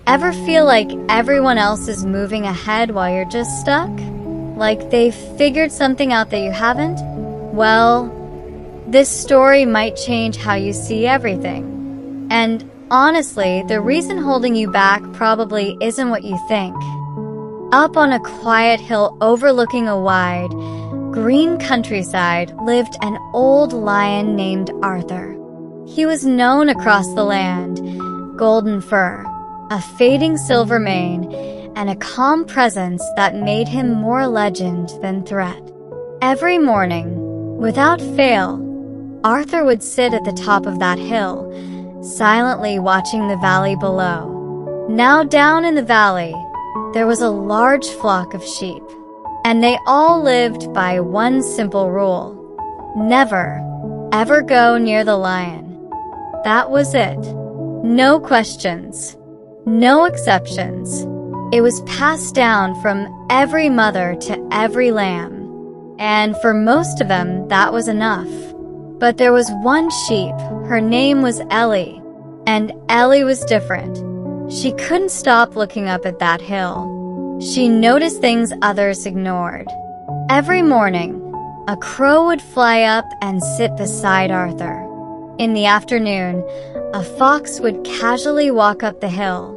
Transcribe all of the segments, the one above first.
Ever feel like everyone else is moving ahead while you're just stuck? Like they've figured something out that you haven't? Well, this story might change how you see everything. And honestly, the reason holding you back probably isn't what you think. Up on a quiet hill overlooking a wide, green countryside lived an old lion named Arthur. He was known across the land, golden fur, a fading silver mane, and a calm presence that made him more legend than threat. Every morning, without fail, Arthur would sit at the top of that hill, silently watching the valley below. Now down in the valley, there was a large flock of sheep, and they all lived by one simple rule: never, ever go near the lion. That was it. No questions, no exceptions. It was passed down from every mother to every lamb, and for most of them, that was enough. But there was one sheep, her name was Ellie, and Ellie was different. She couldn't stop looking up at that hill. She noticed things others ignored. Every morning, a crow would fly up and sit beside Arthur. In the afternoon, a fox would casually walk up the hill.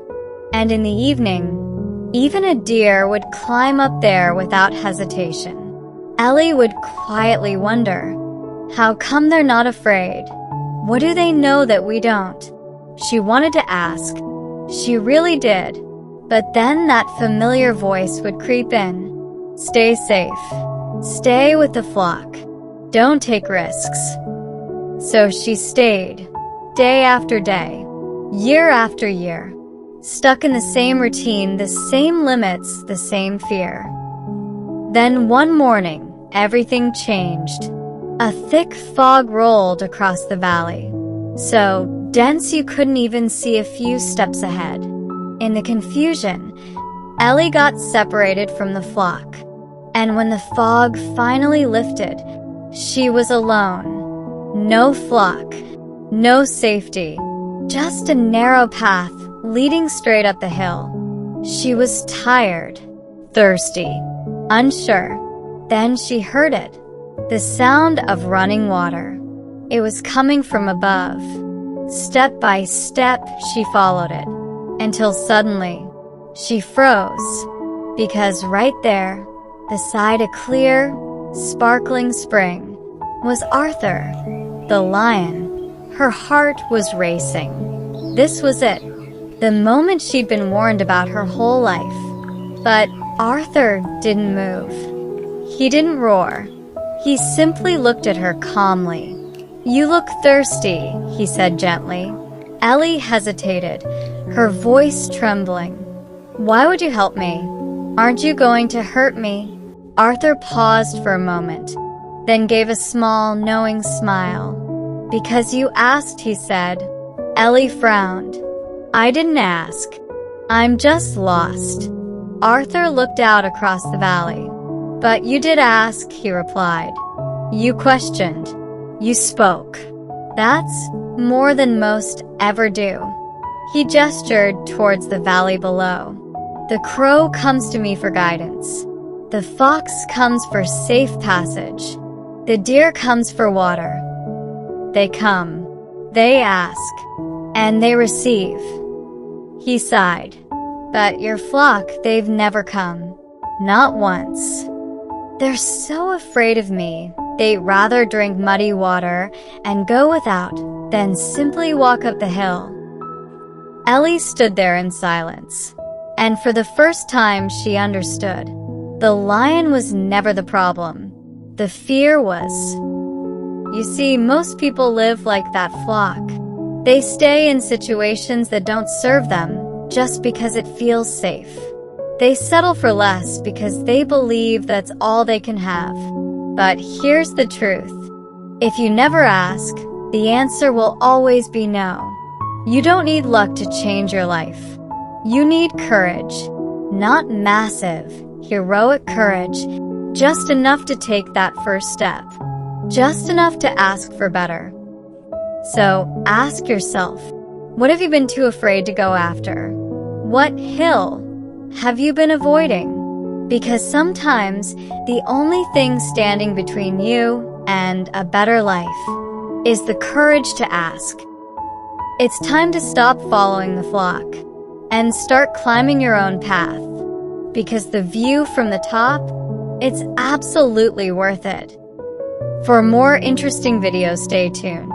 And in the evening, even a deer would climb up there without hesitation. Ellie would quietly wonder, how come they're not afraid? What do they know that we don't? She wanted to ask. She really did. But then that familiar voice would creep in. Stay safe. Stay with the flock. Don't take risks. So she stayed, day after day, year after year, stuck in the same routine, the same limits, the same fear. Then one morning, everything changed. A thick fog rolled across the valley, so dense you couldn't even see a few steps ahead. In the confusion, Ellie got separated from the flock, and when the fog finally lifted, she was alone. No flock, no safety, just a narrow path leading straight up the hill. She was tired, thirsty, unsure. Then she heard it, the sound of running water. It was coming from above. Step by step, she followed it, until suddenly, she froze, because right there, beside a clear, sparkling spring, was Arthur, the lion. Her heart was racing. This was it, the moment she'd been warned about her whole life. But Arthur didn't move. He didn't roar. He simply looked at her calmly. "You look thirsty," he said gently. Ellie hesitated, her voice trembling. "Why would you help me? Aren't you going to hurt me?" Arthur paused for a moment, then gave a small, knowing smile. "Because you asked," he said. Ellie frowned. "I didn't ask. I'm just lost." Arthur looked out across the valley. "But you did ask," he replied. "You questioned. You spoke. That's more than most ever do." He gestured towards the valley below. "The crow comes to me for guidance. The fox comes for safe passage. The deer comes for water. They come, they ask, and they receive." He sighed. "But your flock, they've never come. Not once. They're so afraid of me, they'd rather drink muddy water and go without than simply walk up the hill." Ellie stood there in silence, and for the first time she understood. The lion was never the problem. The fear was. You see, most people live like that flock. They stay in situations that don't serve them just because it feels safe. They settle for less because they believe that's all they can have. But here's the truth. If you never ask, the answer will always be no. You don't need luck to change your life. You need courage. Not massive, heroic courage, just enough to take that first step. Just enough to ask for better. So ask yourself, what have you been too afraid to go after? What hill have you been avoiding? Because sometimes the only thing standing between you and a better life is the courage to ask. It's time to stop following the flock and start climbing your own path, because the view from the top, it's absolutely worth it. For more interesting videos, stay tuned.